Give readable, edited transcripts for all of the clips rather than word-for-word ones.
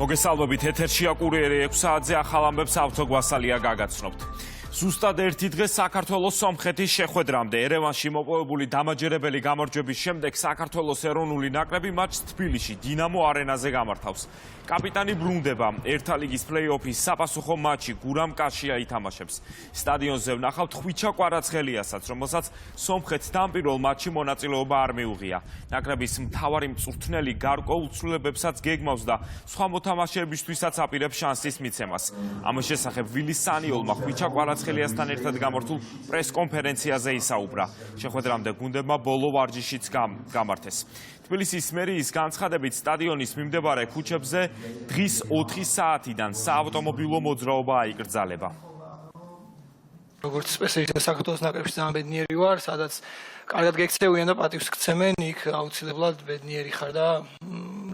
მოგესალმებით, ეთერშია კურიერი 6 საათზე ახალ ამბებს ავთო გვასალია გაგაცნობთ. Ზუსტად ერთი დღე საქართველოს სომხეთის შეხვედრამდე ერევანში მოპოვებული დამაჯერებელი გამარჯვების შემდეგ საქართველოს ეროვნული ნაკრები მატჩს თბილისში დინამო არენაზე გამართავს. კაპიტანი ბრუნდება ერთა ლიგის პლეი-ოფის საპასუხო მატჩი გურამ კაშია ითამაშებს. სტადიონზე ვნახავთ ხვიჩა კვარაცხელიასაც, რომელსაც სომხეთთან პირველ მატჩში მონაწილეობა არ მიუღია. ნაკრების მთავარი მწვრთნელი გარკვეულ ცვლილებებსაც გეგმავს და სხვა მოთამაშეებისთვისაც აპირებს შანსის მიცემას. ამის შესახებ ვილის სანიოლმა ხვიჩა კვარაცხელიასთან ერთად გამართულ პრეს-კონფერენციაზე ისაუბრა. შეხვედრამდე გუნდებმა ბოლო ვარჯიშიც გამართეს. თბილისის მერიის განცხადებით სტადიონის მიმდებარე ქუჩებზე დღის 4 საათიდან საავტომობილო მოძრაობა აიკრძალება. როგორც სპეციალისტი საქართველოს ნაკრებში ძალიან ბედნიერი ვარ, სადაც კარგად გექცევიან და პატივს გცემენ, იქ აუცილებლად ბედნიერი ხარ და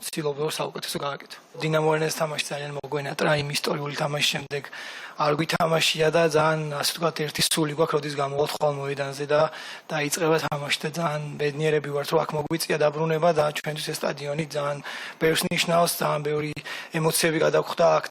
ცდილობ რომ საუკეთესო გააკეთო. დინამო არენას თამაში ძალიან მოგვენატრა იმ ისტორიული თამაშის შემდეგ არ გვითამაშია და ძალიან ასე ვთქვათ ერთი სული გვაქვს, როდის გამოვვალთ ხოლმე მოედანზე და დაიწყება თამაში და ძალიან ბედნიერები ვართ, რომ აქ მოგვიწია დაბრუნება და ჩვენთვის ეს სტადიონი ძალიან ბევრს ნიშნავს, ძალიან ბევრი ემოციები გადაგხვდა აქ.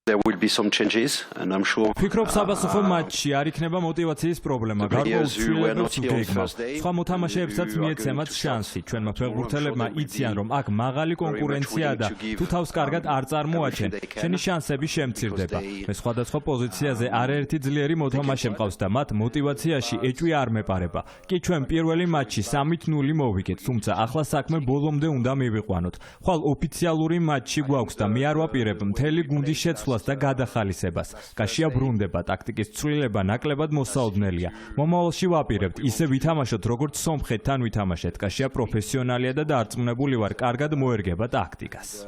There will be some changes and I'm sure ფიქრობ საპასუხო მატჩში არ იქნება мотиваციის პრობლემა, გარკვეულ ცვლილებებს გეგმავს. სხვა მოთამაშეებსაც მიეცემათ შანსი. ჩვენმა ფეხბურთელებმა იციან, რომ აქ მაღალი კონკურენციაა და თუ თავს კარგად არ წარმოაჩენ, შენი შანსები შემცირდება. მე სხვადასხვა პოზიციაზე არაერთი ძლიერი მოთამაშე მყავს და მათ мотивაციაში ეჭვი არ მეპარება. კი ჩვენ პირველი მატჩი 3-0 მოვიგეთ, თუმცა ახლა საქმე ბოლომდე უნდა მივიყვანოთ. ხვალ ოფიციალური მატჩი გვაქვს და მე არ ვაპირებ მთელი გუნდის შეცვლას და გადახალისებას. კაშია ბრუნდება, ტაქტიკის ცვლილება ნაკლებად მოსაოდნელია. მომავალში ვაპირებთ ისე ვითამაშოთ, როგორც სომხეთთან ვითამაშეთ. კაშია პროფესიონალია და დარწმუნებული ვარ, კარგად მოერგება ტაქტიკას.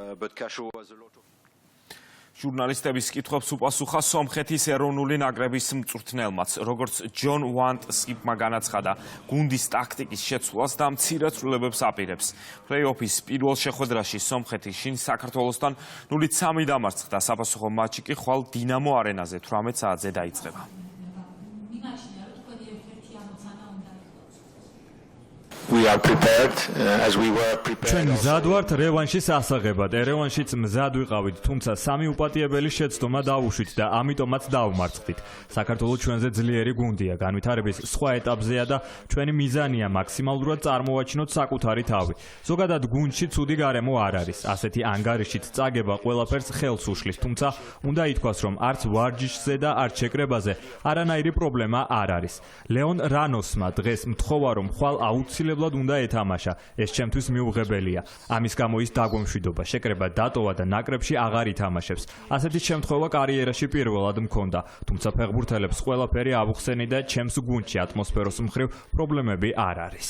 ჟურნალისტების კითხვებს უპასუხა სომხეთის ეროვნული ნაკრების მწვრთნელმაც, როგორც ჯონ ვანტსკიპმა განაცხადა, გუნდის ტაქტიკის შეცვლას და მცირე ცვლილებებს აპირებს. პლეი-ოფის პირველ შეხვედრაში სომხეთი შინ საქართველოსთან 0-3 დამარცხდა, საპასუხო მატჩი კი ხვალ დინამო არენაზე 18 საათზე დაიწყება. We are prepared as we were prepared. ჩვენ მზად ვართ რევანშის ასაღებად. ერევანშიც მზად ვიყავით, თუმცა სამი უპატიებელი შეცდომა დავუშვით და ამიტომაც დავმარცხდით. საქართველოს ჩვენზე ძლიერი გუნდია, განვითარების სხვა ეტაპზეა და ჩვენი მიზანია მაქსიმალურად წარმოვაჩინოთ საკუთარი თავი. ზოგადად გუნდში ცუდი გარემო არ არის. ასეთი ანგარიშით წაგება ყველაფერს ხელს უშლის, თუმცა უნდა ითქვას, რომ არც ვარჯიშზე და არც შეკრებაზე არანაირი პრობლემა არ არის. ლეონ რანოსმა დღეს მთხოვა, რომ ხვალ აუცილებლად უნდა ეთამაშა. ეს ჩემთვის მიუღებელია. ამის გამო ის დაგვემშვიდობა, შეკრება დატოვა და ნაკრებში აღარ ითამაშებს. ასეთი შემთხვევა კარიერაში პირველად მქონდა, თუმცა ფეხბურთელებს ყველაფერი ავუხსენი და ჩემს გუნდში ატმოსფეროს მხრივ პრობლემები არ არის.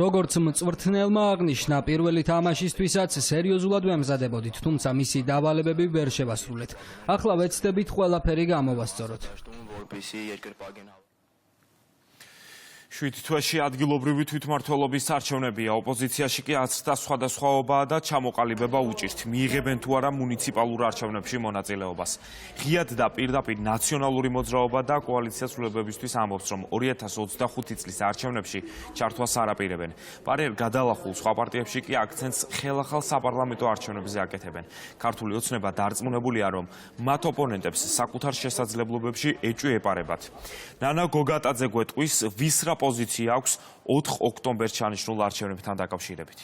როგორც მწვრთნელმა აღნიშნა, პირველი თამაშისთვისაც სერიოზულად ვემზადებოდით, თუმცა მისი დავალებები ვერ შევასრულეთ. ახლა ვეცდებით ყველაფერი გამოვასწოროთ. 7 თვეში ადგილობრივი თვითმმართველობის არჩევნებია, ოპოზიციაში კი აცდა სხვადასხვაობაა და ჩამოყალიბება უჭირთ. მიიღებენ თუ არა მუნიციპალურ არჩევნებში მონაწილეობას. ღიად და პირდაპირ ნაციონალური მოძრაობა და კოალიცია ცვლილებებისთვის ამბობს, რომ 2025 წლის არჩევნებში ჩართვას არ აპირებენ. პარალელ გადალახულ სხვა პარტიებში კი აქცენტს ხელახალ საპარლამენტო არჩევნებზე აკეთებენ. ქართული ოცნება დარწმუნებულია, რომ მათ ოპონენტებს საკუთარ შესაძლებლობებში ეჭვი ეპარებათ. ნანა გოგატაძე გვეტყვის, ვის რა პოზიცია აქვს 4 ოქტომბერს ჩანიშნულ არჩევნებთან დაკავშირებით.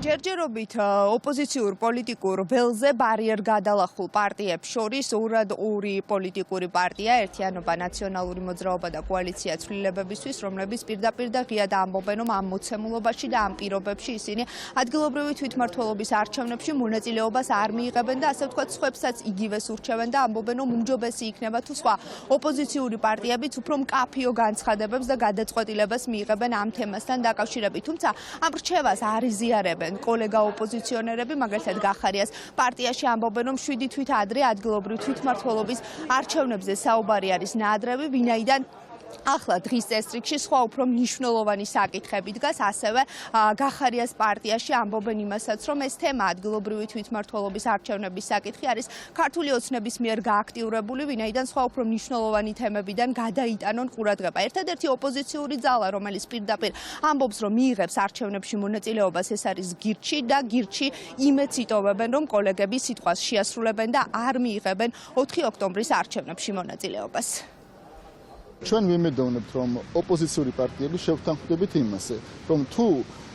ჯერჯერობით ოპოზიციურ პოლიტიკურ ველზე ბარიერ გადალახულ პარტიებს შორის ორი პოლიტიკური პარტია, ერთიანობა, ნაციონალური მოძრაობა და კოალიცია ცვლილებებისთვის, რომლებიც პირდაპირ და ღიად ამბობენ, რომ ამ მოცემულობაში და ამ პირობებში ისინი ადგილობრივი თვითმმართველობის არჩევნებში მონაწილეობას არ მიიღებენ და ასე ვთქვათ, სხვებსაც იგივეს ურჩევენ და ამბობენ, რომ უმჯობესი იქნება თუ სხვა ოპოზიციური პარტიებიც უფრო მკაფიო განცხადებებს და გადაწყვეტილებას მიიღებენ ამ თემასთან დაკავშირებით. თუმცა ამ რჩევას არ იზიარებენ კოლეგა ოპოზიციონერები, მაგალითად გახარიას პარტიაში ამბობენ, რომ 7 თვით ადრე ადგილობრივ თვითმმართველობის არჩევნებზე საუბარი არის ნაადრევი, ვინაიდან ახლა დღის წესრიგში სხვა უფრო მნიშვნელოვანი საკითხები დგას, ასევე გახარიას პარტიაში ამბობენ იმასაც, რომ ეს თემა ადგილობრივი თვითმმართველობის არჩევნების საკითხი არის ქართული ოცნების მიერ გააქტიურებული, ვინაიდან სხვა უფრო მნიშვნელოვანი თემებიდან გადაიტანონ ყურადღება. ერთადერთი ოპოზიციური ძალა, რომელიც პირდაპირ ამბობს, რომ მიიღებს არჩევნებში მონაწილეობას, ეს არის გირჩი და გირჩი იმედს იტოვებენ, რომ კოლეგები სიტყვას შეასრულებენ და არ მიიღებენ 4 ოქტომბრის არჩევნებში მონაწილეობას. ჩვენ ვიმედოვნებთ, რომ ოპოზიციური პარტიები შევთანხმდებით იმაზე, რომ თუ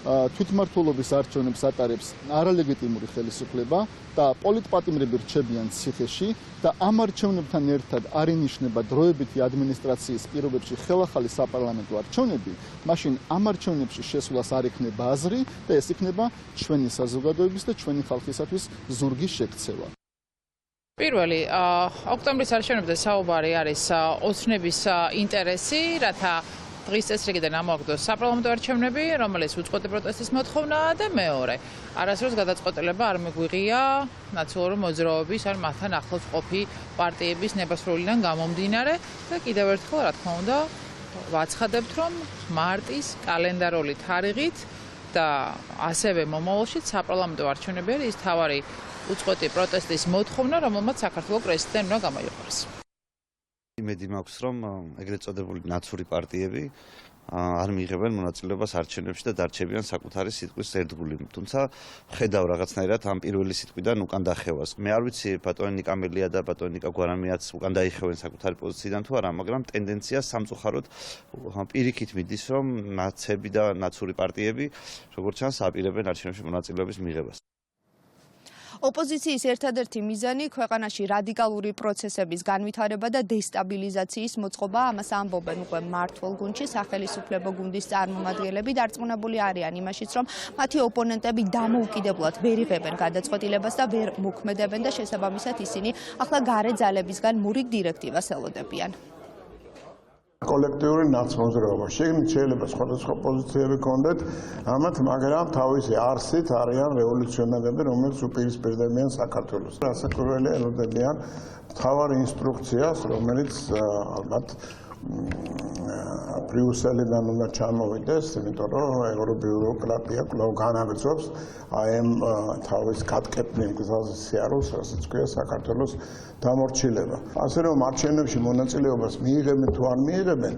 თვითმმართველობის არჩევნებს ატარებს არალეგიტიმური ხელისუფლება და პოლიტპატიმრები რჩებიან ციხეში და ამ არჩევნებთან ერთად არ ინიშნება დროებითი ადმინისტრაციის პირობებში ხელახალი საპარლამენტო არჩევნები, მაშინ ამ არჩევნებში შესვლას არ ექნება აზრი და ეს იქნება ჩვენი საზოგადოების და ჩვენი ხალხისათვის ზურგის შექცევა. პირველი ოქტომბრის არჩევნებზე საუბარი არის ოცნების ინტერესი, რათა დღის წესრიგიდან ამოაგდოს საპარლამენტო არჩევნები, რომელიც უწყვეტი პროტესტის მოთხოვნაა და მეორე, არასდროს გადაწყვეტილება არ მიგვიღია ნაციონალური მოძრაობის ან მათთან ახლოს ყოფი პარტიების ნებასრულიდან გამომდინარე და კიდევ ერთხელ, რა თქმა უნდა, ვაცხადებთ, რომ მარტის კალენდარული თარიღით და ასევე მომავალში საპარლამენტო არჩევნები არის თავარი უწყვეტი პროტესტის მოთხოვნა, რომელმაც საქართველოს პრეზიდენტი უნდა გამოიყუროს. იმედი მაქვს, რომ ეგრეთ წოდებული ნაცური პარტიები არ მიიღებენ მონაწილეობას არჩევნებში და დარჩებიან საკუთარი სიტყვის ერთგული. თუმცა ხედავ რაღაცნაირად ამ პირველი სიტყვიდან უკან დახევას. მე არ ვიცი ბატონი ნიკამელია და ბატონი ნიკა გვარამიაც უკან დაიხევენ საკუთარი პოზიციიდან თუ არა, მაგრამ ტენდენცია სამწუხაროდ პირიქით მიდის, რომ ნაცები და ნაცური პარტიები, როგორც ჩანს, აპირებენ არჩევნებში მონაწილეობის მიღებას. ოპოზიციის ერთადერთი მიზანი ქვეყანაში რადიკალური პროცესების განვითარება და დესტაბილიზაციის მოწყობა, ამას ამბობენ უკვე მმართველ გუნდში სახელისუფლებო გუნდის წარმომადგენლები, დარწმუნებული არიან იმაშიც, რომ მათი ოპონენტები დამოუკიდებლად ვერ იღებენ გადაწყვეტილებას და ვერ მოქმედებენ და შესაბამისად ისინი ახლა გარე ძალებისგან მურიგ დირექტივას ელოდებიან. კოლექტიური ნაცმოძრაობა. შეგნით შეიძლება სხვადასხვა პოზიციები ჰქონდეთ, ამათ, მაგრამ თავისი არსით არიან რევოლუციონერები, რომლებიც უპირისპირდებიან საქართველოს. რასაკვირველია, ელოდებიან მთავარ ინსტრუქციას, რომელიც ალბათ ბრიუსელიდან უნდა ჩამოვიდეს, იმიტომ რომ ევრობიუროკრატია კვლავ განაგრძობს აი ამ თავის გატკეპნილ გზაზე სიარულს, რასაც ქვია საქართველოს დამორჩილება. ასე რომ არჩევნებში მონაწილეობას მიიღებენ თუ არ მიიღებენ,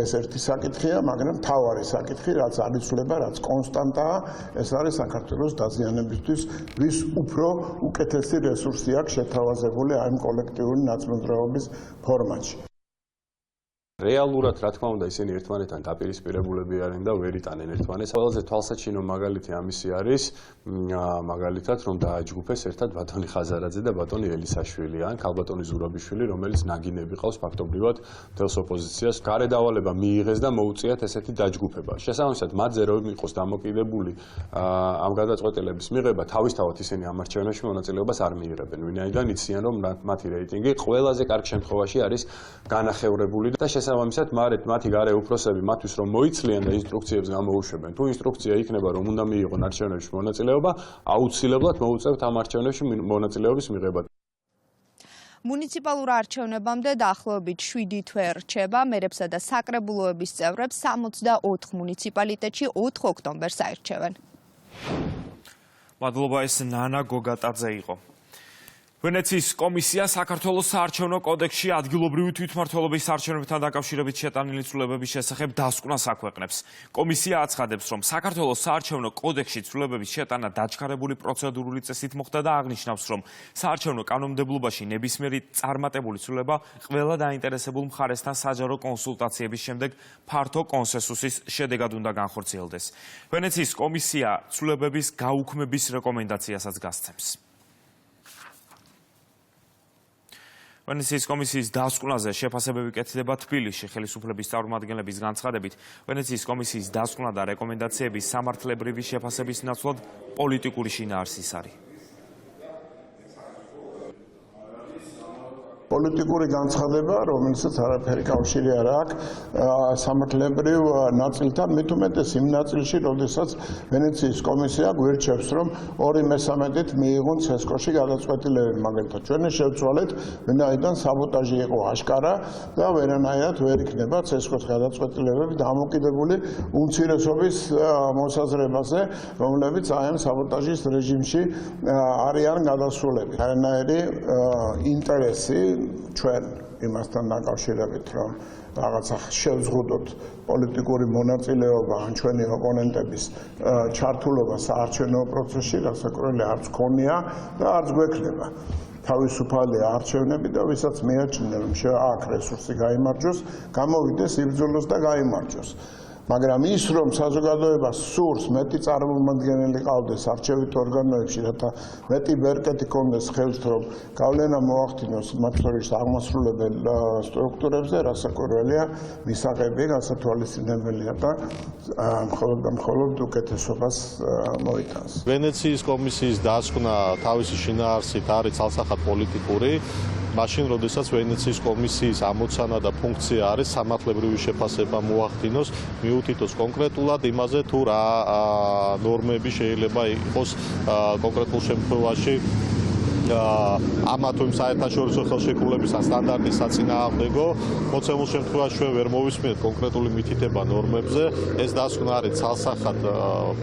ეს ერთი საკითხია, მაგრამ მთავარი საკითხი, რაც არიცვლება, რაც კონსტანტაა, ეს არის საქართველოს დაზიანებისთვის, ვის უფრო უკეთესი რესურსი აქვს შეთავაზებული აი ამ კოლექტიური ნაცმოძრაობის ფორმატში. რეალურად, რა თქმა უნდა, ისინი ერთმანეთთან დაპირისპირებულები არიან და ვერ იტანენ ერთმანეთს. ყველაზე თვალსაჩინო მაგალითი ამისი არის, მაგალითად, რომ დააჯგუფეს ერთად ბატონი ხაზარაძე და ბატონი ელისაშვილი, ან ქალბატონი ზურაბიშვილი, რომელიც ნაგინები ყავს ფაქტობრივად მთელს ოპოზიციას. გარედავალება მიიღეს და მოუწიათ ესეთი დაჯგუფება. შესაბამისად, მათზე რომ იყოს დამოკიდებული ამ გადაწყვეტილების მიღება, თავისთავად ისინი ამ არჩევნებში მონაწილეობას არ მიიღებენ. ვინაიდან იციან, რომ მათი რეიტინგი ყველაზე კარგ შემთხვევაში არის განახევრებული და შესაბამისად, მათი გარე უფროსები მათთვის რომ მოიცლიან და ინსტრუქციებს გამოუშვებენ. თუ ინსტრუქცია იქნება, რომ უნდა მიიღონ არჩევნებში მონაწილეობა, აუცილებლად მოუწევთ ამ არჩევნებში მონაწილეობის მიღება. მუნიციპალურ არჩევნებამდე დაახლოებით 7 თვე რჩება, მერებსა და საკრებულოების წევრებს 64 მუნიციპალიტეტში 4 ოქტომბერს აირჩევენ. მადლობა, ეს ნანა გოგატაძე იყო. ვენეციის კომისია საქართველოს საარჩევნო კოდექსში ადგილობრივი თვითმმართველობის არჩევნებთან დაკავშირებით შეტანილი ცვლილებების შესახებ დასკვნას აქვეყნებს. კომისია აცხადებს, რომ საქართველოს საარჩევნო კოდექსში ცვლილებების შეტანა დაჩქარებული პროცედურული წესით მოხდა და აღნიშნავს, რომ საარჩევნო კანონმდებლობაში ნებისმიერი წარმატებული ცვლილება ყველა დაინტერესებულ მხარესთან საჯარო კონსულტაციების შემდეგ ფართო კონსენსუსის შედეგად უნდა განხორციელდეს. ვენეციის კომისია ცვლილებების გაუქმების რეკომენდაციასაც გასცემს. ვენეციის კომისიის დასკვნაზე შეფასებები კეთდება თბილისში. ხელისუფლების წარმომადგენლების განცხადებით, ვენეციის კომისიის დასკვნა და რეკომენდაციები სამართლებრივი შეფასების ნაცვლად პოლიტიკური შინაარსის არის. პოლიტიკური განცხადება, რომელსაც არაფერი კავშირი არ აქვს სამართლებრივ ნაწილთან, მით უმეტეს იმ ნაწილში, როდესაც ვენეციის კომისია გვირჩევს, რომ 2/3-ით მიიღონ ცესკოში გადაწყვეტილებები, მაგალითად, ჩვენი შევცვალეთ, ვინაიდან საბოტაჟი იყო აშკარა და ვერანაირად ვერ იქნება ცესკოს გადაწყვეტილებები დამოკიდებული უმცირესობის მოსაზრებაზე, რომლებიც აი ამ საბოტაჟის რეჟიმში არიან გადასულები. არანაირი ინტერესი ჩვენ იმასთან დაკავშირებით, რომ რაღაცა შევზღუდოთ პოლიტიკური მონაწილეობა ან ჩვენი ოპონენტების ჩართულობა საარჩევნო პროცესში, რასაკვირველი არც ქონია და არც გვექნება. თავისუფალი არჩევნები და ვისაც მიაჩნია, რომ აქ რესურსი გაიმარჯვოს, გამოვიდეს იბრძოლოს და გაიმარჯვოს. მაგრამ ის რომ საზოგადოებას სურს მეტი წარმომადგენელი ყავდეს არჩევით ორგანოებში, რათა მეტი ბერკეტი კონდეს ხელთ, რომ გავლენა მოახდინოს მათ შორის აღმასრულებელ სტრუქტურებზე, რასაკვირველია, მისაღები გასათვალისწინებელია და მხოლოდ უკეთესობას მოიტანს. ვენეციის კომისიის დასკვნა თავისი შინაარსით არის ცალსახად პოლიტიკური. მაშინ, როდესაც ვენეციის კომისიის ამოცანა და ფუნქცია არის სამართლებრივი შეფასება მოახდინოს, მიუთითოს კონკრეტულად იმაზე, თუ რა ნორმები შეიძლება იყოს კონკრეტულ შემთხვევაში ამა თუ იმ საერთაშორისო ხელშეკრულების სტანდარტის საწინააღმდეგო, მოცემულ შემთხვევაში ჩვენ ვერ მოვისმინეთ კონკრეტული მითითება ნორმებზე, ეს დასკვნა არის ცალსახად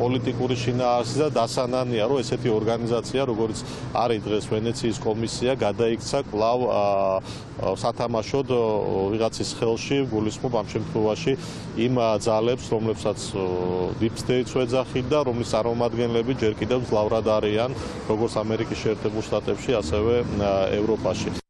პოლიტიკური შინაარსი და დასანანია, რომ ესეთი ორგანიზაცია, როგორც არის დღეს ვენეციის კომისია, გადაიქცა კვლავ სათამაშოდ ვიღაცის ხელში, გულისხმობ ამ შემთხვევაში იმ ძალებს, რომლებსაც Deep State-ს ეძახით და რომლის წარმომადგენლები ჯერ კიდევ მძლავრად არიან, როგორც ამერიკის შეერთებულ შტატებში, ასევე ევროპაში.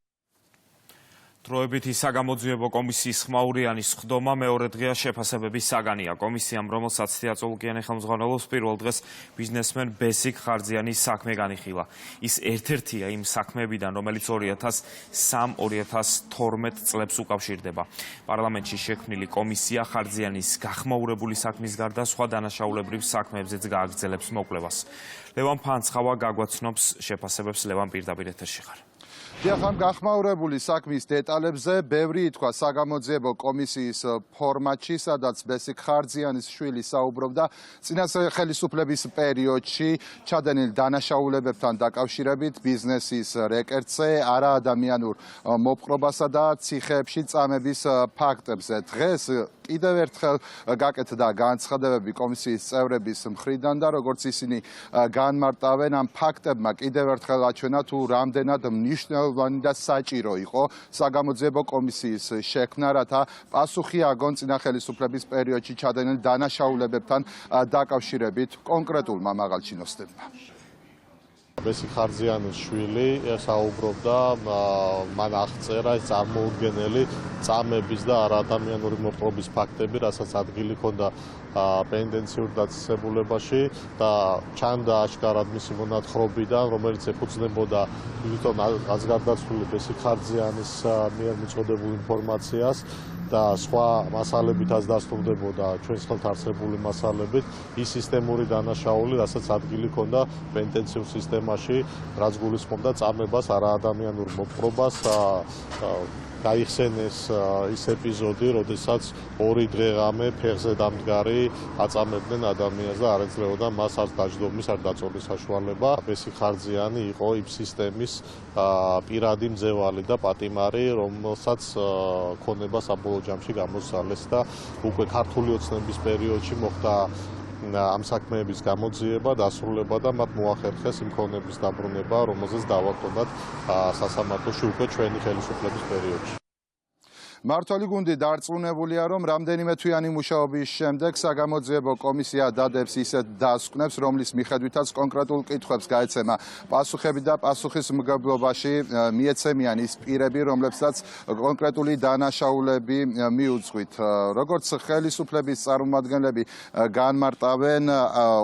დროებითი საგამოძიებო კომისიის ხმაურიანის ხდომა მეორე დღეა შეფასებების საგანია. კომისიამ, რომელსაც თეატროლოგიანი ხელმძღვანელობს, პირველ დღეს ბიზნესმენ ბესიკ ხარძიანის საქმე განიხილა. ის ერთ-ერთია იმ საქმეებიდან, რომელიც 2003-2012 წლებს უკავშირდება. პარლამენტში შექმნილი კომისია ხარძიანის გახმაურებული საქმის გარდა სხვა დანაშაულებრივ საქმეებზეც გააგრძელებს მოკვლევას. ლევან ფანცხავა გაგვაცნობს შეფასებებს. ლევან, პირდაპირ ეთერში ხარ. დიახ, გახმაურებული საქმის დეტალებზე ბევრი ითქვა საგამოძიებო კომისიის ფორმატში, სადაც ბესიკ ხარძიანის შვილი საუბრობდა წინასწარ ხელისუფლების პერიოდში ჩადენილ დანაშაულებებთან დაკავშირებით ბიზნესის რეკერტზე, არაადამიანურ მოპყრობასა და ციხეებში წამების ფაქტებზე. დღეს კიდევ ერთხელ გაკეთდა განცხადებები კომისიის წევრების მხრიდან და როგორც ისინი განმარტავენ, ამ ფაქტებმა კიდევ ერთხელ აჩვენა თუ რამდენად მნიშვნელოვანი და საჭირო იყო საგამოძიებო კომისიის შექმნა, რათა პასუხი აგონ წინა ხელისუფლების პერიოდში ჩადენილ დანაშაულებებთან დაკავშირებით კონკრეტულმა მაღალჩინოსნებმა. ბესიკ ხარძიანის შვილი საუბრობდა, მან აღწერა ეს წარმოუდგენელი წამების და არაადამიანური მოპყრობის ფაქტები, რასაც ადგილი ჰქონდა პენდენციურ დაწესებულებაში და ჩანდა აშკარად მისი მონათხრობიდან, რომელიც ეფუძნებოდა თვითონ აზგარდაცვლილი ბესიკ ხარძიანის მიერ მიწოდებულ ინფორმაციას და სხვა მასალებითაც დასტურდებოდა ჩვენს ხელთ არსებული მასალებით ის სისტემური დანაშაული, რასაც ადგილი ჰქონდა პენდენციურ სისტემაში, რაც გულისხმობდა წამებას, არაადამიანურ მოპყრობას. გაიხსენეს ის ეპიზოდი, როდესაც 2 დღე-ღამე ფეხზე დამდგარი აწამებდნენ ადამიანს და არ ეძლეოდა მას არც დაჯდომის, არც დაწოლის საშუალება. ბესიკ ხარძიანი იყო იმ სისტემის პირადი მძევალი და პატიმარი, რომელსაც ქონება საბოლოო ჯამში გამოსცალეს და უკვე ქართული ოცნების პერიოდში მოხდა ამ საქმეების გამოძიება, დასრულება და მათ მოახერხეს იმ ქონების დაბრუნება, რომელზეც დავა ჰქონდათ სასამართლოში უკვე ჩვენი ხელისუფლების პერიოდში. მართველი გუნდი დარწმუნებულია, რომ რამდენიმე თვიანი მუშაობის შემდეგ საგამოძიებო კომისია დადებს ისეთ დასკვნებს, რომლის მიხედვითაც კონკრეტულ კითხვებს გაეცემა პასუხები და პასუხისმგებლობაში მიეცემიან ის პირები, რომლებსაც კონკრეტული დანაშაულები მიუძღვით. როგორც ხელისუფლების წარმომადგენლები განმარტავენ,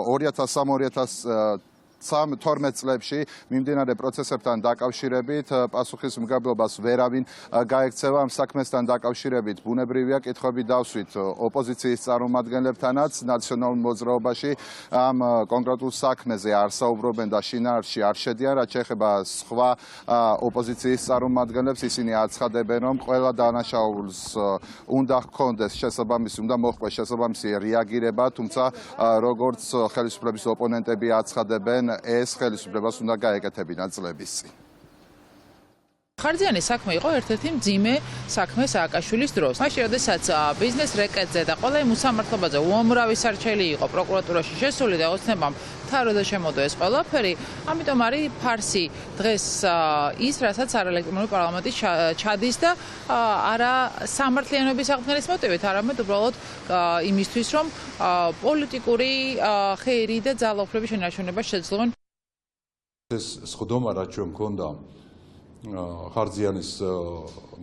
2003-2012 12 წლებში მიმდინარე პროცესებთან დაკავშირებით პასუხისმგებლობას ვერავინ გაექცევა ამ საქმესთან დაკავშირებით. ბუნებრივია კითხვები დავსვით ოპოზიციის წარმომადგენლებთანაც ნაციონალურ მოძრაობაში ამ კონკრეტულ საქმეზე არ საუბრობენ და შინაარსში არ შედიან, რაც შეეხება სხვა ოპოზიციის წარმომადგენლებს, ისინი აცხადებენ, რომ ყველა დანაშაულს უნდა ჰქონდეს უნდა მოხდეს შესაბამისი რეაგირება, თუმცა როგორც ხელისუფლების ოპონენტები აცხადებენ, ეს ხელისუფლებას უნდა გაეკეთებინათ წლების წინ. ხარჯიანი საქმე იყო ერთ-ერთი მძიმე საქმე სააკაშვილის დროს. მაშინ, როდესაც ბიზნეს რეკეტზე და ყველა იმ უსამართლობაზე უამრავი სარჩელი იყო პროკურატურაში შესული და ოცნებამ თავროზე შემოდო ეს ყველაფერი, ამიტომ არის ფარსი დღეს ის, რასაც არაელექტრონული პარლამენტი ჩადის და არა სამართლიანობის აღდგენის მოტივით, არამედ უბრალოდ იმისთვის, რომ პოლიტიკური ხეირი და ძალაუფლების შენარჩუნება შეძლონ. ეს სხდომა რაც ჩვენ მქონდა ხარჯიანის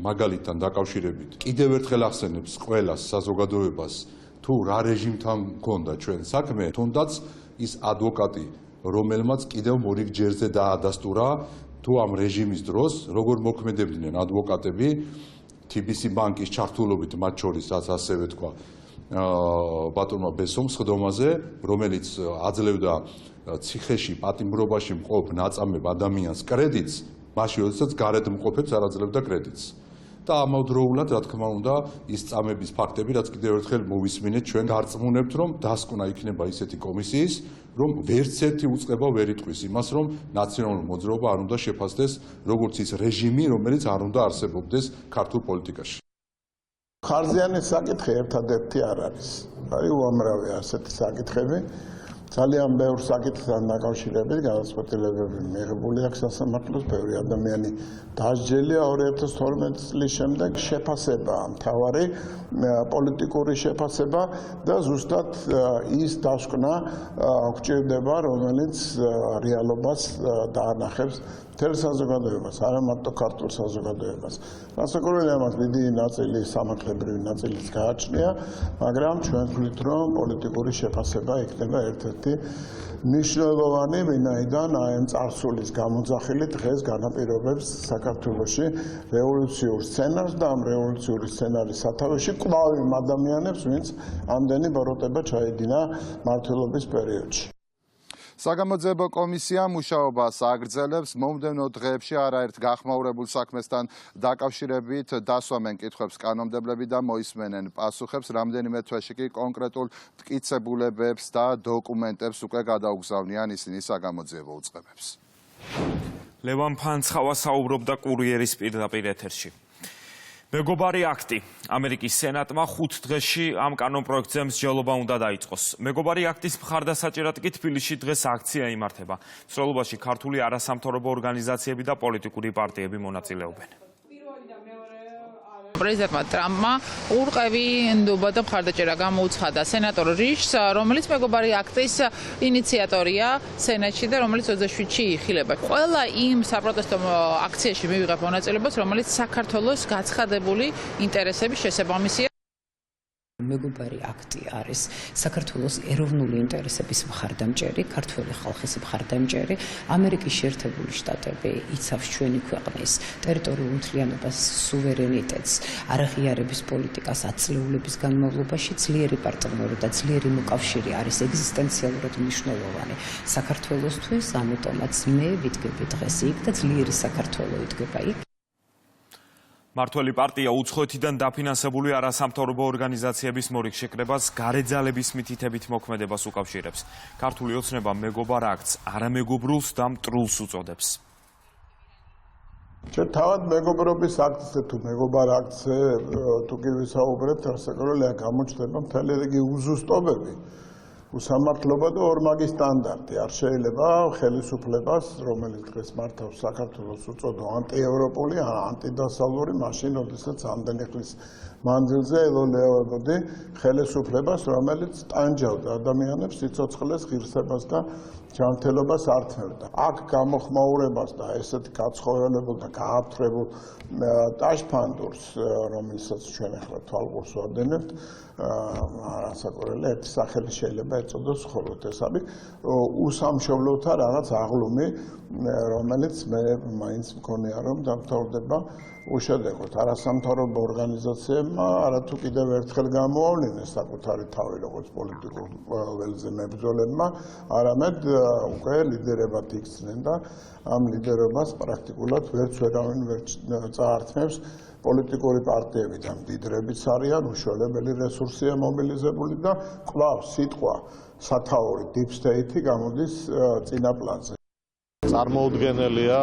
მაგალითთან დაკავშირებით კიდევ ერთხელ ახსენებს ყველას საზოგადოებას თუ რა რეჟიმთან მქონდა ჩვენ საქმე, თუნდაც ის ადვოკატი, რომელმაც კიდევ მორიგ ჯერზე დაადასტურა თუ ამ რეჟიმის დროს როგორ მოქმედებდნენ ადვოკატები TBC ბანკის ჩართულობით, მათ შორისაც ასევე თქვა ბატონმა ბესომ სხდომაზე, რომელიც აძლევდა ციხეში პატიმრობაში მყოფ ნაწამებ ადამიანს კრედიტს, მაშინ როდესაც გარეთ მყოფებს არ აძლევდა კრედიტს. და ამავდროულად, რა თქმა უნდა, ის წამების ფაქტები, რაც კიდევ ერთხელ მოვისმინეთ, ჩვენ გარწმუნებთ, რომ დასკვნა იქნება ისეთი კომისიის, რომ ვერც ერთი უწყება ვერ იტყვის იმას, რომ ნაციონალური მოძრაობა არ უნდა შეფასდეს როგორც ის რეჟიმი, რომელიც არ უნდა არსებობდეს ქართულ პოლიტიკაში. ხარჯიანის საკითხი ერთადერთი არ არის. არის უამრავი ასეთი საკითხები. ძალიან ბევრ საკითხთან დაკავშირებით გადაწყვეტილებები მიღებული აქვს სასამართლოს, ბევრი ადამიანი დასჯელია 2012 წლის შემდეგ, შეფასება, მთავარი პოლიტიკური შეფასება და ზუსტად ის დასკვნა გვჭირდება, რომელიც რეალობას დაანახებს მთელ საზოგადოებას, არა მარტო ქართულ საზოგადოებას. განსაკუთრებით ამას დიდი ნაწილი სამართლებრივი ნაწილიც გააჩნია, მაგრამ ჩვენ ვთვლით, რომ პოლიტიკური შეფასება იქნება ერთ-ერთი მნიშვნელოვანი, ვინაიდან აი ამ წარსულის გამოძახილი დღეს განაპირობებს საქართველოში რევოლუციურ სცენარს და ამ რევოლუციური სცენარის სათავეში კვლავ იმ ადამიანებს, ვინც ამდენი ბოროტება ჩაედინა მმართველობის პერიოდში. საგამოძიებო კომისია მუშაობას აგრძელებს მომდევნო დღეებში არაერთ გახმაურებულ საქმესთან დაკავშირებით დასვამენ კითხვებს კანონმდებლები და მოისმენენ პასუხებს, რამდენიმე თვეში კი კონკრეტულ მტკიცებულებებს და დოკუმენტებს უკვე გადაუგზავნიან ისინი საგამოძიებო უწყებებს. ლევან ფანცხავა საუბრობდა კურიერის პირდაპირ ეთერში. მეგობარი აქტი. ამერიკის სენატმა 5 დღეში ამ კანონპროექტზე მსჯელობა უნდა დაიწყოს. მეგობარი აქტის მხარდასაჭერად კი თბილისში დღეს აქცია იმართება. მსვლელობაში ქართული არასამთავრობო ორგანიზაციები და პოლიტიკური პარტიები მონაწილეობენ. პრეზიდენტმა ტრამპმა ურყევი ნდობა და მხარდაჭერა გამოუცხადა სენატორ რიშს, რომელიც მეგობარი აქტის ინიციატორია სენატში და რომელიც 27-ში იხილება. ყველა იმ საპროტესტო აქციაში მივიღებ მონაწილეობას, რომელიც საქართველოს გაცხადებული ინტერესების შესაბამისია. მეგობარი აქტი არის საქართველოს ეროვნული ინტერესების მხარდამჭერი, ქართველი ხალხის მხარდამჭერი, ამერიკის შეერთებული შტატები იცავს ჩვენი ქვეყნის ტერიტორიულ მთლიანობას, სუვერენიტეტს, არაღიარების პოლიტიკას ათწლეულების განმავლობაში ძლიერი პარტნიორი და ძლიერი მოკავშირე არის ეგზისტენციალურად მნიშვნელოვანი საქართველოსთვის, ამიტომაც მე ვიდგები დღეს იქ და ძლიერი საქართველო იდგება იქ. მართველი პარტია უცხოეთიდან დაფინანსებული არასამთავრობო ორგანიზაციების მორიგ შეკრებას გარეძალების მითითებით მოქმედებას უკავშირებს. ქართული ოცნება მეგობარ აქტს არამეგობრულს და მტრულს უწოდებს. ჩვენ თავად მეგობრობის აქტზე თუ მეგობარ აქტზე თუ კი ვისაუბრებთ, საკუთრებია გამოჩნდება მთელი რიგი უზუსტობები. უსამართლობა და ორმაგი სტანდარტი არ შეიძლება ხელისუფლებას, რომელიც დღეს მართავს საქართველოს უწოდო ანტიევროპული, ანტიდასავლური, მაშინ როდესაც ამდენი ხნის მანძილზე ელოლეებოდი ხელისუფლებას, რომელიც ტანჯავდა ადამიანებს, სიცოცხლეს, ღირსებას და ჯანმრთელობას არ თმევდა. აქ გამოხმაურებას და ესეთ გაცხოველებულ და გააფთრებულ ტაშფანდურს, რომელსაც ჩვენ ახლა თვალყურს ვადენებთ, რასაკვირველია, ერთი სახელი შეიძლება ეწოდოს, ხოლო ეს არის უსამშობლოთა რაღაც აღლუმი, რომელიც მე მაინც მგონია, რომ დამთავრდება უშედეგოდ. არასამთავრობო ორგანიზაციებმა არათუ კიდევ ერთხელ გამოავლინეს საკუთარი თავი როგორც პოლიტიკურ ველზე მებრძოლებმა, არამედ უკვე ლიდერებად იქცნენ და ამ ლიდერობას პრაქტიკულად ვერც ვერავინ ვერ წაართმევს. პოლიტიკური პარტიები და მდიდრებიც არიან, უშუალებელი რესურსია მობილიზებული და კვლავ სიტყვა სათაური deep state-ი გამოდის წინა პლანზე. წარმოუდგენელია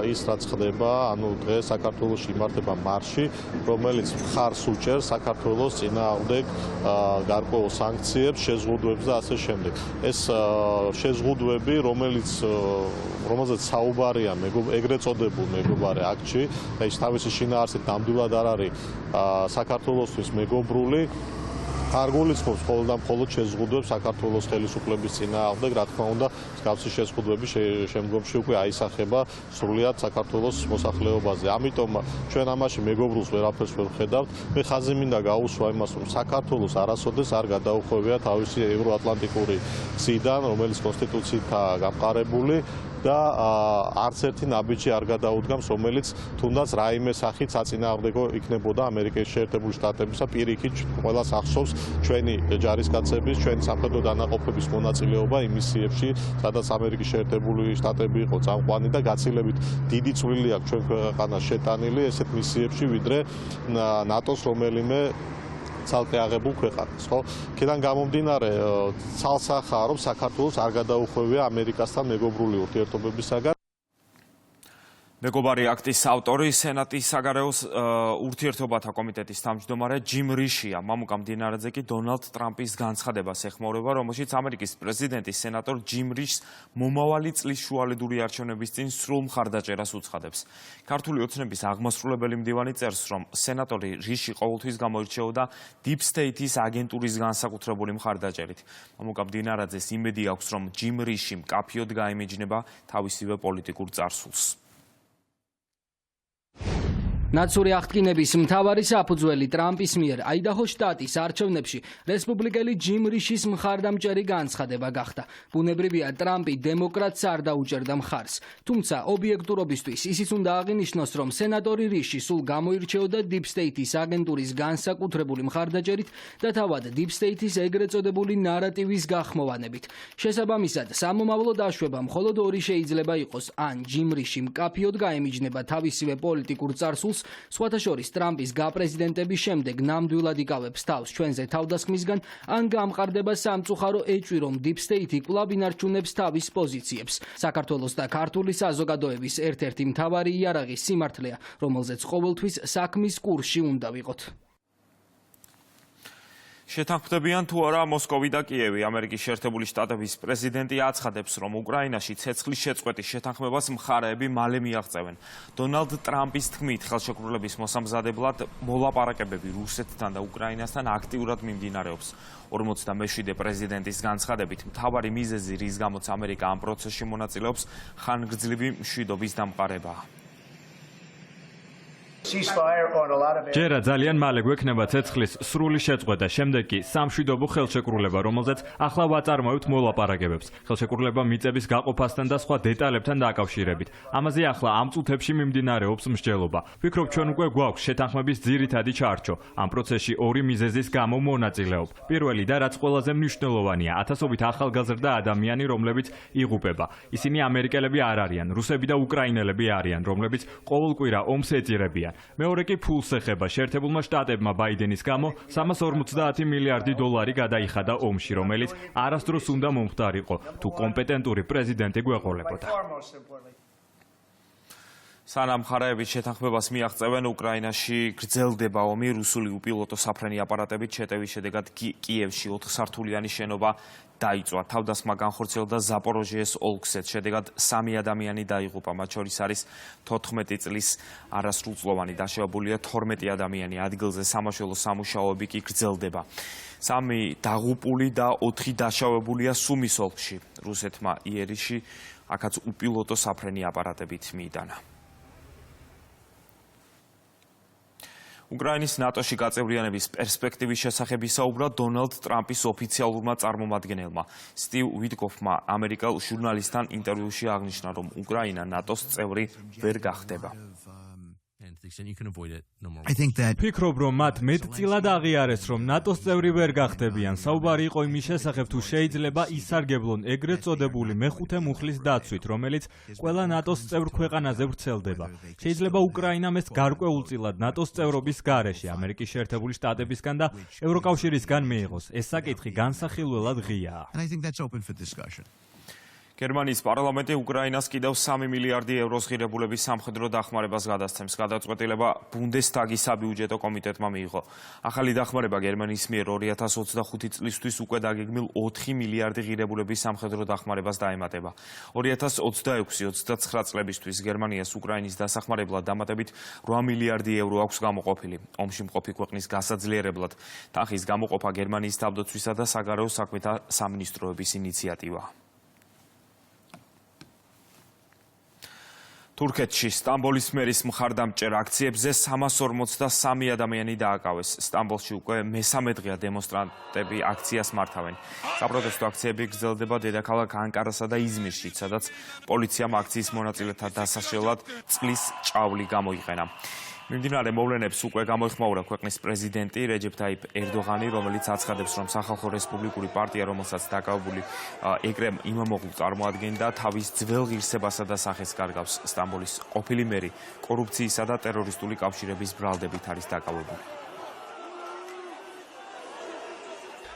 ის რაც ხდება, ანუ დღეს საქართველოში იმართება მარში, რომელიც მხარს უჭერს საქართველოს წინააღმდეგ გარკვეულ სანქციებს, შეზღუდვებს და ასე შემდეგ. ეს შეზღუდვები, რომელზეც საუბარია ეგრეთ წოდებულ მეგობარ აქტში, ეს თავისი შინაარსით ნამდვილად არ არის საქართველოსთვის მეგობრული. არ გულისხმობს მხოლოდ და მხოლოდ შეზღუდვებს საქართველოს ხელისუფლების წინააღმდეგ, რა თქმა უნდა, მსგავსი შეზღუდვები შემდგომში უკვე აისახება სრულიად საქართველოს მოსახლეობაზე. ამიტომ ჩვენ ამაში მეგობრულს ვერაფერს ვერ ვხედავთ. მე ხაზი მინდა გაუსვა იმას, რომ საქართველოს არასოდეს არ გადაუხვევია თავისი ევროატლანტიკური გზიდან, რომელიც კონსტიტუციითაა გამყარებული. და არც ერთი ნაბიჯი არ გადაუდგამს, რომელიც თუნდაც რაიმე სახით საწინააღმდეგო იქნებოდა ამერიკის შეერთებული შტატებისა პირიქით ყველას ახსოვს ჩვენი ჯარისკაცების, ჩვენი სამხედრო დანაყოფების მონაწილეობა იმ მისიებში, სადაც ამერიკის შეერთებული შტატები იყო წამყვანი და გაცილებით დიდი წვლილი აქვს ჩვენ ქვეყანას შეტანილი ესეთ მისიებში, ვიდრე ნატოს რომელიმე ცალკე აღებულ ქვეყანას, ხო? აქედან გამომდინარე, ცალსახაა, რომ საქართველოს არ გადაუხვევია ამერიკასთან მეგობრული ურთიერთობებისაგან. მეგობარი აქტის ავტორი, სენატის საგარეო ურთიერთობათა კომიტეტის თავმჯდომარე ჯიმ რიშია. მამუკა მდინარეძე კი დონალდ ტრამპის განცხადებას ეხმაურება, რომელშიც ამერიკის პრეზიდენტის სენატორ ჯიმ რიშს მომავალი წლის შუალედური არჩევნების წინ სრულ მხარდაჭერას უცხადებს. ქართული ოცნების აღმასრულებელი მდივანი წერს, რომ სენატორი რიში ყოველთვის გამოირჩეოდა Deep State-ის აგენტურის განსაკუთრებული მხარდაჭერით. მამუკა მდინარეძეს იმედი აქვს, რომ ჯიმ რიში მკაფიოდ გაიმიჯნება თავისივე პოლიტიკურ წარსულს. ნაცური აღდგინების მთავარი საფუძველი ტრამპის მიერ აიდაჰოს შტატის არჩევნებში რესპუბლიკელი ჯიმ რიშის მხარდამჭერი განცხადება გახდა. ბუნებრივია, ტრამპი დემოკრატს არ დაუჭერდა მხარს. თუმცა ობიექტურობისთვის ისიც უნდა აღინიშნოს, რომ სენატორი რიში სულ გამოირჩეოდა Deep State-ის აგენტურის განსაკუთრებული მხარდაჭერით და თავად Deep State-ის ეგრეთ წოდებული ნარატივის გახმოვანებით. შესაბამისად, სამომავლო დაშვება მხოლოდ ორი შეიძლება იყოს: ან ჯიმ რიში მკაფიოდ გაემიჯნება თავისივე პოლიტიკურ წარსულს, სხვათა შორის ტრამპის გაპრეზიდენტების შემდეგ ნამდვილად იკავებს თავს ჩვენზე თავდასხმისგან, ან გამყარდება სამწუხარო ეჭვი, რომ Deep State-ი კვლავ ინარჩუნებს თავის პოზიციებს. საქართველოს და ქართული საზოგადოების ერთ-ერთი მთავარი იარაღი სიმართლეა, რომელზეც ყოველთვის საქმის კურსში უნდა ვიყოთ. შეთანხმდებიან თუ არა მოსკოვი და კიევი. ამერიკის შეერთებული შტატების პრეზიდენტი აცხადებს, რომ უკრაინაში ცეცხლის შეწყვეტის შეთანხმებას მხარეები მალე მიაღწევენ. დონალდ ტრამპის თქმით, ხელშეკრულების მოსამზადებლად მოლაპარაკებები რუსეთთან და უკრაინასთან აქტიურად მიმდინარეობს. 47 პრეზიდენტის განცხადებით, მთავარი მიზეზი, რის გამოც ამერიკა ამ პროცესში მონაწილეობს, ხანგრძლივი მშვიდობის დამყარებაა. ჯერა ძალიან მალე გვექნება ცეცხლის სრული შეწყვეტა, შემდეგ კი სამშვიდობო ხელშეკრულება, რომელზეც ახლა ვაწარმოებთ მოლაპარაკებებს, ხელშეკრულება მიწების გაყოფასთან და სხვა დეტალებთან დაკავშირებით. ამაზე ახლა ამ წუთებში მიმდინარეობს მსჯელობა. ვფიქრობ, ჩვენ უკვე გვაქვს შეთანხმების ძირითადი ჩარჩო. ამ პროცესში ორი მიზეზის გამო მონაწილეობ. პირველი და რაც ყველაზე მნიშვნელოვანია, ათასობით ახალგაზრდა ადამიანი, რომლებიც იღუპება. ისინი ამერიკელები არ არიან, რუსები და უკრაინელები არიან, რომლებიც ყოველკვირა ომს ეწირებიან. მეორე კი ფულს ეხება. შეერთებულმა შტატებმა ბაიდენის გამო 350 მილიარდი დოლარი გადაიხადა ომში, რომელიც არასდროს უნდა მომხდარიყო, თუ კომპეტენტური პრეზიდენტი გვეყოლებოდა. სანამ მხარეების შეთანხმებას მიაღწევენ, უკრაინაში გრძელდება ომი, რუსული უპილოტო საფრენი აპარატებით შეტევის შედეგად კიევში 4 სართულიანი შენობა დაიწვა. თავდასხმა განხორციელდა ზაპოროჟიეს ოლქშიც, შედეგად 3 ადამიანი დაიღუპა, მათ შორის არის 14 წლის არასრულწლოვანი, დაშავებულია 12 ადამიანი. ადგილზე სამაშველო სამუშაოები კი გრძელდება. 3 დაღუპული და 4 დაშავებულია სუმის ოლქში. რუსეთმა იერიში აქაც უპილოტო საფრენი აპარატებით მიიტანა. უკრაინის ნატოში გაწევრიანების პერსპექტივის შესახებ ისაუბრა დონალდ ტრამპის ოფიციალურმა წარმომადგენელმა. სტივ ვიტკოფმა ამერიკელ ჟურნალისტთან ინტერვიუში აღნიშნა, რომ უკრაინა ნატოს წევრი ვერ გახდება. ფიქრობ, რომ მათ მეტწილად აღიარეს, რომ ნატოს წევრი ვერ გახდებიან. საუბარი იყო იმის შესახებ, თუ შეიძლება ისარგებლონ ეგრეთ წოდებული მეხუთე მუხლის დაცვით, რომელიც ყველა ნატოს წევრ ქვეყანაზე ვრცელდება. შეიძლება უკრაინამ ეს გარკვეულწილად ნატოს წევრობის გარეშე, ამერიკის შეერთებული შტატებისგან და ევროკავშირისგან მიიღოს. ეს საკითხი განსახილველად ღიაა. გერმანიის პარლამენტი უკრაინას კიდევ 3 მილიარდი ევროს ღირებულების სამხედრო დახმარებას გადასცემს. გადაწყვეტილება ბუნდესტაგის საბიუჯეტო კომიტეტმა მიიღო. ახალი დახმარება გერმანიის მიერ 2025 წლისთვის უკვე დაგეგმილ 4 მილიარდი ღირებულების სამხედრო დახმარებას დაემატება. 2026-29 წლებისთვის გერმანიას უკრაინის დასახმარებლად დამატებით 8 მილიარდი euро აქვს გამოყოფილი. ომში მყოფი ქვეყნის გასაძლიერებლად თანხის გამოყოფა გერმანიის თავდაცვისა და საგარეო საქმეთა სამინისტროების ინიციატივა. თურქეთში სტამბოლის მერის მხარდამჭერ აქციებზე 343 ადამიანი დააკავეს. სტამბოლში უკვე მესამე დღეა დემონსტრანტები აქციას მართავენ. საპროტესტო აქციები გრძელდება დედაქალაქ ანკარასა და იზმირში, სადაც პოლიციამ აქციის მონაწილეთა დასაშლელად წყლის ჭავლი გამოიყენა. მიმდინარე მოვლენებს უკვე გამოიხმაურა ქვეყნის პრეზიდენტი რეჯეფ ტაიპ ერდოღანი, რომელიც აცხადებს, რომ სახალხო რესპუბლიკური პარტია, რომელსაც დაკავებული ეკრემ იმამოღლუ წარმოადგენდა, თავის ძველ ღირსებასა და სახეს კარგავს. სტამბოლის ყოფილი მერი კორუფციისა და ტერორისტული კავშირების ბრალდებით არის დაკავებული.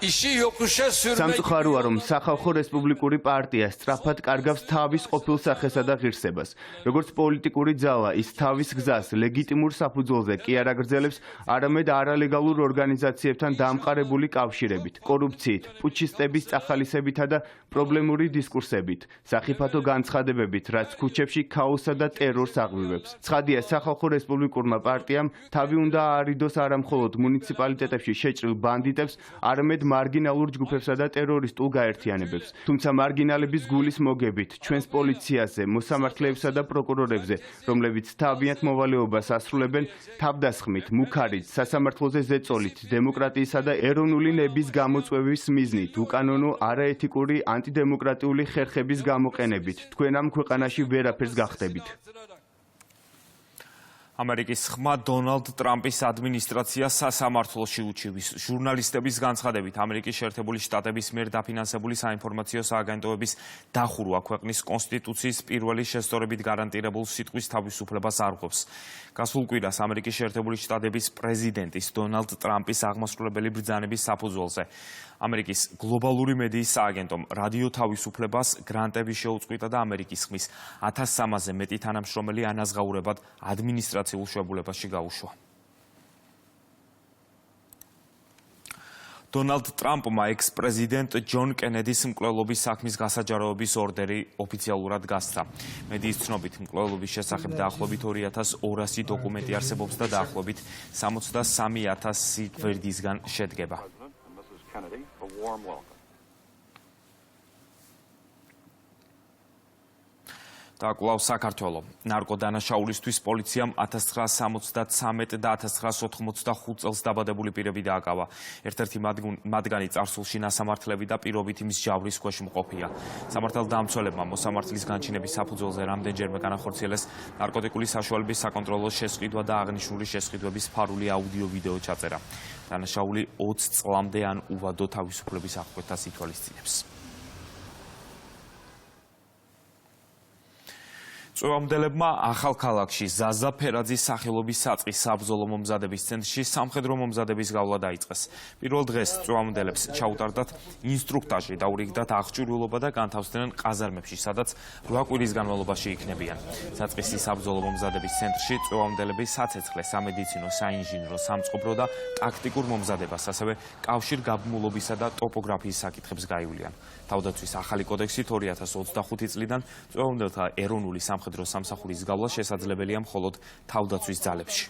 სამწუხაროა, რომ სახალხო რესპუბლიკური პარტია სწრაფად კარგავს თავის ყოფილ სახესა და ღირსებას. როგორც პოლიტიკური ძალა, ის თავის გზას ლეგიტიმურ საფუძველზე კი არ აგრძელებს, არამედ არალეგალურ ორგანიზაციებთან დამყარებული კავშირებით, კორუფციით, პუჩისტების წახალისებითა და პრობლემური დისკურსებით, სახიფათო განცხადებებით, რაც ქუჩებში ქაოსსა და ტერორს აღვივებს. ცხადია, სახალხო რესპუბლიკურმა პარტიამ თავი უნდა აარიდოს არა მხოლოდ მუნიციპალიტეტებში შეჭრილ ბანდიტებს, არამედ მარგინალურ ჯგუფებსა და ტერორისტულ გაერთიანებებს. თუმცა მარგინალების გულის მოგებით, ჩვენს პოლიციაზე, მოსამართლეებსა და პროკურორებზე, რომლებიც თავიანთ მოვალეობას ასრულებენ, თავდასხმით, მუქარით, სასამართლოზე ზეწოლით, დემოკრატიისა და ეროვნული ნების გამოწვევის მიზნით, უკანონო არაეთიკური ანტიდემოკრატიული ხერხების გამოყენებით, თქვენ ამ ქვეყანაში ვერაფერს გახდებით. ამერიკის ხმა დონალდ ტრამპის ადმინისტრაცია სასამართლოში უჩივის. ჟურნალისტების განცხადებით, ამერიკის შეერთებული შტატების მიერ დაფინანსებული საინფორმაციო სააგენტოების დახურვა ქვეყნის კონსტიტუციის პირველი შესწორებით გარანტირებულ სიტყვის თავისუფლებას არღვევს. გასულ კვირას ამერიკის შეერთებული შტატების პრეზიდენტის დონალდ ტრამპის აღმასრულებელი ბრძანების საფუძველზე ამერიკის გლობალური მედიის სააგენტომ რადიო თავისუფლებას გრანტები შეუწყვიტა და ამერიკის ხმის 1300-ზე მეტი თანამშრომელი ანაზღაურებად ადმინისტრაციულ შებულებაში გაუშვა. დონალდ ტრამპმა ექს-პრეზიდენტ ჯონ კენედის მკვლელობის საქმის გასაჯაროების ორდერი ოფიციალურად გასცა. მედიის ცნობით, მკვლელობის შესახებ დაახლოებით 2200 დოკუმენტი არსებობს და დაახლოებით 63,000 გვერდისგან შედგება. და კვლავ საქართველო. ნარკოდანაშაულისთვის პოლიციამ 1973 და 1985 წელს დაბადებული პირები დააკავა. ერთ-ერთი მათგანი წარსულში ნასამართლები და პირობითი მსჯავრის ქვეშ მყოფია. სამართალდამცველებმა მოსამართლის განჩინების საფუძველზე რამდენჯერმე განახორციელეს ნარკოტიკული საშუალების საკონტროლო შესყიდვა და აღნიშნული შესყიდვების ფარული აუდიო-ვიდეო ჩაწერა. დანაშაული 20 წლამდე ან უვადო თავისუფლების აღკვეთას ითვალისწინებს. წვევამდელებმა ახალქალაქში ზაზა ფერაძის სახელობის საწყის საბრძოლო მომზადების ცენტრში სამხედრო მომზადების გავლა დაიწყეს. პირველ დღეს წვევამდელებს ჩაუტარდათ ინსტრუქტაჟი და ურიგდათ აღჭურვილობა და განთავსდნენ ყაზარმებში, სადაც 8 კვირის განმავლობაში იქნებიან. საწყისი საბრძოლო მომზადების ცენტრში წვევამდელები საცეცხლე, სამედიცინო, საინჟინრო, სამწყობრო და ტაქტიკურ მომზადებას, ასევე კავშირგაბმულობისა და ტოპოგრაფიის საკითხებს გაივლიან. თავდაცვის ახალი კოდექსით 2025 წლიდან წვევამდელთა ეროვნული სამხედრო სამსახურის გავლა შესაძლებელია მხოლოდ თავდაცვის ძალებში.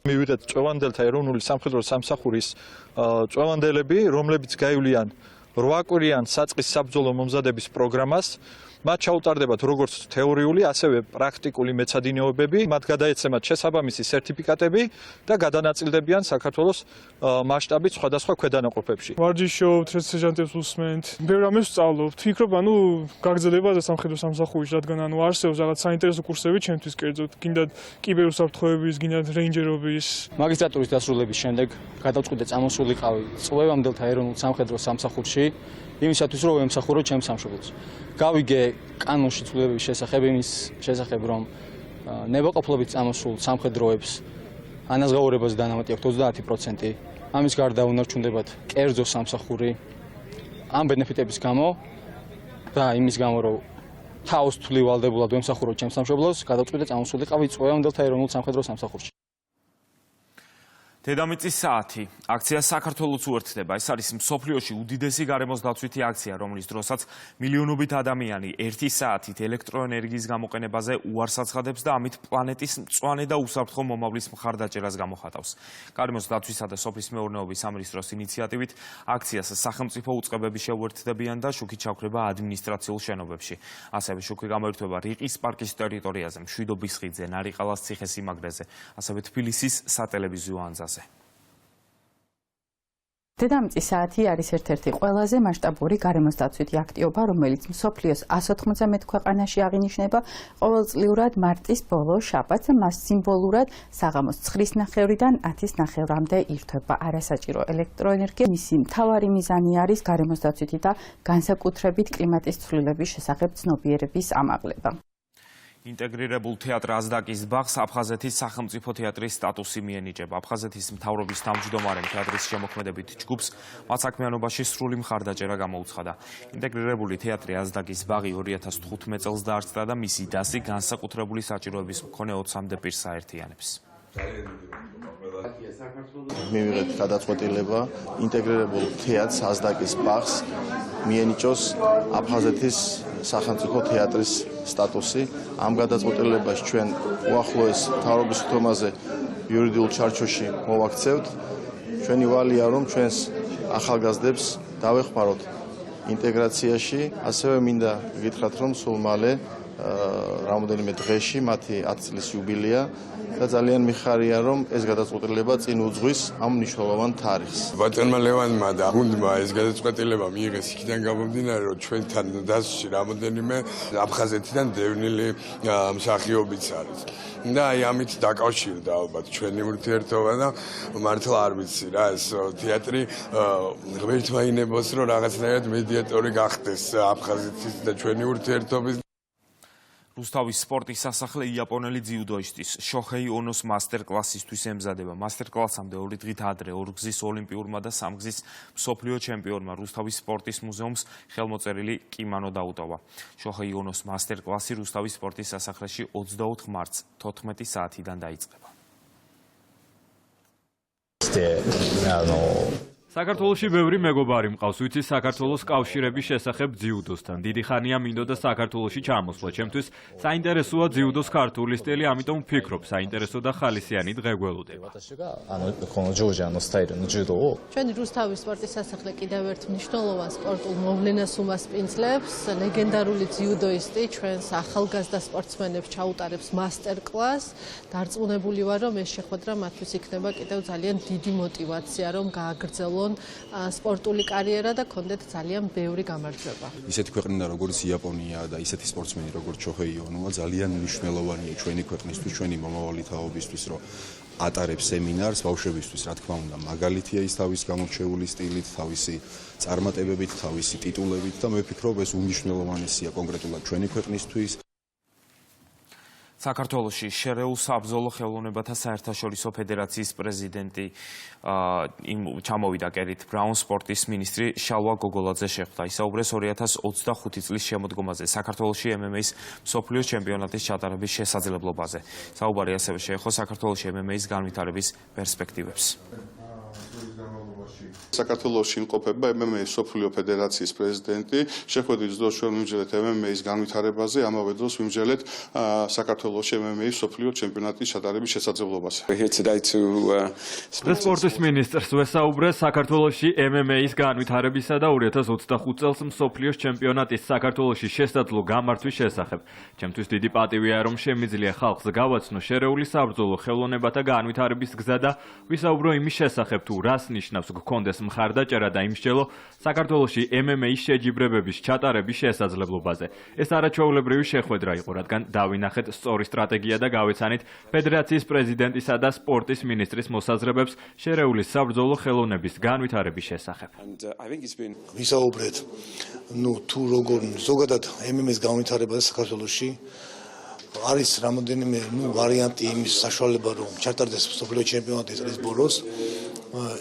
მივიღეთ წვევანდელთა ეროვნული სამხედრო სამსახურის წვევანდელები, რომლებიც გაივლიან 8 კვირიან საწყის საბრძოლო მომზადების პროგრამას. მათ ჩაუტარდებათ როგორც თეორიული, ასევე პრაქტიკული მეცადინეობები, მათ გადაეცემათ შესაბამისი სერტიფიკატები და გადანაწილდებიან საქართველოს მასშტაბით სხვადასხვა ქვედანაყოფებში. ვარჯიშობთ, სერჟანტებს უსმენთ, ბევრ რამეს ვსწავლობთ. ვფიქრობ, გაგრძელება და სამხედრო სამსახურის, რადგან არსებობს რაღაც საინტერესო კურსები ჩემთვის კერძოდ, გინდათ კიბერუსაფრთხოების, გინდათ რეინჯერობის. მაგისტრატურის დასრულების შემდეგ გადავწყვიტე წამოსულიყავი წვევამდელთა ეროვნულ სამხედრო სამსახურში, იმისათვის რომ ვემსახურო ჩემს სამშობლოს. გავიგე კანონში ცვლილებების შესახებ, იმის შესახებ, რომ ნებაყოფლობით წამოსულ სამხედროებს ანაზღაურებაზე დანამატი აქვს 30%. ამის გარდა უნარჩუნდებათ კერძო სამსახური ამ ბენეფიტების გამო და იმის გამო, რომ თავს თვლივალდებულად ვემსახურო ჩემს სამშობლოს, გადავწყვიტე წამოსულიყავი წვევამდელთა ეროვნულ სამხედრო სამსახურში. დედამიწის საათი. აქცია საქართველოს უერთდება. ეს არის მსოფლიოში უდიდესი გარემოს დაცვითი აქცია, რომლის დროსაც მილიონობით ადამიანი 1 საათით ელექტროენერგიის გამოყენებაზე უარს აცხადებს და ამით პლანეტის მწვანე და უსაფრთხო მომავლის მხარდაჭერას გამოხატავს. გარემოს დაცვისა და სოფლის მეურნეობის სამინისტროს ინიციატივით აქციას სახელმწიფო უწყებები შეუერთდებიან და შუქი ჩაქვდება ადმინისტრაციულ შენობებში. ასევე შუქი გამოირთვება რიყის პარკის ტერიტორიაზე, მშვიდობის ხიდზე, ნარიყალას ციხესიმაგრეზე, ასევე თბილისის სატელევიზიო ანძაზე. დედამიწის საათი არის ერთ-ერთი ყველაზე მასშტაბური გარემოს დაცვითი აქტივობა, რომელიც მსოფლიოს 191 ქვეყანაში აღინიშნება ყოველწლიურად მარტის ბოლო შაბათს. მას სიმბოლურად საღამოს 9:30-დან 10:30-მდე ირთვება არასაჭირო ელექტროენერგია. მისი მთავარი მიზანი არის გარემოს დაცვითი და განსაკუთრებით კლიმატის ცვლილების შესახებ ცნობიერების ამაღლება. ინტეგრირებულ თეატრ აზდაკის ბაღს აფხაზეთის სახელმწიფო თეატრის სტატუსი მიენიჭება. აფხაზეთის მთავრობის თავმჯდომარემ თეატრის შემოქმედებით ჯგუფს მათ საქმიანობაში სრული მხარდაჭერა გამოუცხადა. ინტეგრირებული თეატრი აზდაკის ბაღი 2015 წელს დაარსდა და მისი დასი განსაკუთრებული საჭიროების მქონე 20-მდე პირს აერთიანებს. მივიღეთ გადაწყვეტილება ინტეგრირებულ თეატრს აზდაკის ბაღს მიენიჭოს აფხაზეთის სახელმწიფო თეატრის სტატუსი. ამ გადაწყვეტილებას ჩვენ უახლოეს მთავრობის ხდომაზე იურიდიულ ჩარჩოში მოვაქცევთ. ჩვენი ვალია რომ ჩვენს ახალგაზრდებს დავეხმაროთ ინტეგრაციაში, ასევე მინდა გითხრათ რომ სულ მალე რამოდენიმე დღეში მათი 10 წლის იუბილეა და ძალიან მიხარია რომ ეს გადაწყვეტილება წინ უძღვის ამ მნიშვნელოვან თარიღს. ბატონმა ლევანმა და გუნდმა ეს გადაწყვეტილება მიიღეს იქიდან გამომდინარე რომ ჩვენთან დასში რამოდენიმე აფხაზეთიდან დევნილი მსახიობიც არის. და აი ამით დაკავშირდა ალბათ ჩვენი ურთიერთობა და მართლა არ ვიცი რა ეს თეატრი ღმერთმა ინებოს რომ რაღაცნაირად მედიატორი გახდეს აფხაზეთის და ჩვენი ურთიერთობის. რუსთავის სპორტის სასახლე იაპონელი ძიუდოისტის შოჰეი ონოს მასტერკლასისთვის ემზადება. მასტერკლასამდე 2 დღით ადრე ორგზის ოლიმპიურმა და სამგზის მსოფლიო ჩემპიონმა რუსთავის სპორტის მუზეუმს ხელმოწერილი კიმანო დაუტოვა. შოჰეი ონოს მასტერკლასი რუსთავის სპორტის სასახლეში 24 მარტს 14 საათიდან დაიწყება. საქართველოში ბევრი მეგობარი მყავს, ვიცი საქართველოს კავშირების შესახებ ძიუდოსთან. დიდი ხანია მინდოდა საქართველოში ჩამოსვლა. ჩემთვის საინტერესოა ძიუდოს ქართული სტილი, ამიტომ ვფიქრობ, საინტერესო და ხალისიანი დღე გველოდება. ჩვენი რუსთავის სპორტის სასახლე კიდევ ერთ მნიშვნელოვან სპორტულ მოვლენას უმასპინძლებს. ლეგენდარული ძიუდოისტი ჩვენს ახალგაზრდა სპორტსმენებს ჩაუტარებს მასტერკლასს. დარწმუნებული ვარ, რომ ეს შეხვედრა მათთვის იქნება კიდევ ძალიან დიდი мотиваცია, რომ გააგრძელონ სპორტული კარიერა და კონდეთ ძალიან ბევრი გამარჯვება. ისეთი ქვეყნიდან როგორც იაპონია და ისეთი სპორტსმენი როგორც შოჰეი ონოა ძალიან მნიშვნელოვანია ჩვენი ქვეყნისთვის, ჩვენი მომავალი თაობისთვის, რომ ატარებს სემინარს ბავშვებისთვის, რა თქმა უნდა, მაგალითია ის თავის გამორჩეული სტილით, თავისი წარმატებებით, თავისი ტიტულებით და მე ვფიქრობ ეს უმნიშვნელოვანესია კონკრეტულად ჩვენი ქვეყნისთვის. საქართველოში შერეულ საბრძოლო ხელოვნებათა საერთაშორისო ფედერაციის პრეზიდენტი ჩამოვიდა კერით ბრაუნ სპორტის მინისტრი შალვა გოგოლაძე შეხვდა. ისაუბრეს 2025 წლის შემოდგომაზე საქართველოში MMA-ის მსოფლიოს ჩემპიონატის ჩატარების შესაძლებლობაზე. საუბარი ასევე შეეხო საქართველოში MMA-ის განვითარების პერსპექტივებს. საქართველოში იმყოფება MMA-ის მსოფლიო ფედერაციის პრეზიდენტი. შეხვედრის დროს ჩვენ ვიმსჯელეთ MMA-ის განვითარებაზე, ამავე დროს ვიმსჯელეთ საქართველოში MMA-ის მსოფლიო ჩემპიონატის ჩატარების შესაძლებლობაზე. სპორტის მინისტრს ვესაუბრეს საქართველოში MMA-ის განვითარებისა და 2025 წელს მსოფლიოს ჩემპიონატის საქართველოში შესაძლო გამართვის შესახებ. ჩემთვის დიდი პატივია, რომ შემიძლია ხალხს გავაცნო შერეული საბრძოლო ხელოვნებათა განვითარების გზა და ვისაუბრო იმის შესახებ, თუ რას ნიშნავს გქონდეს მხარდაჭერა და იმსჯელო საქართველოში MMA-ის შეჯიბრებების ჩატარების შესაძლებლობაზე. ეს არაჩვეულებრივი შეხვედრა იყო, რადგან დავინახეთ სწორი სტრატეგია და გავეცანით ფედერაციის პრეზიდენტისა და სპორტის მინისტრის მოსაზრებებს შერეული საბრძოლო ხელოვნების განვითარების შესახებ. ვისაუბრეთ, თუ როგორ ზოგადად MMA-ის განვითარებაზე საქართველოში არის რამოდენიმე ვარიანტი იმის საშუალება, რომ ჩატარდეს მსოფლიო ჩემპიონატი წლის ბოლოს.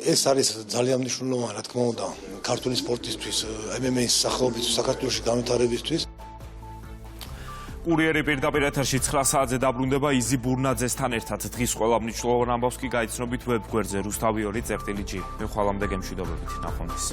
ეს არის ძალიან მნიშვნელოვანი, რა თქმა უნდა, ქართული სპორტისთვის, MMA-ის სახელობის საქართველოში განვითარებისთვის. კურიერი პირდაპირ ეთერში 9 საათზე დაბრუნდება იზი ბურნაძესთან ერთად. დღის ყველა მნიშვნელოვან ამბავს კი გაიცნობით ვებგვერდზე rustavi2.gi. მე ხვალამდე გემშვიდობებით. ნახვამდის.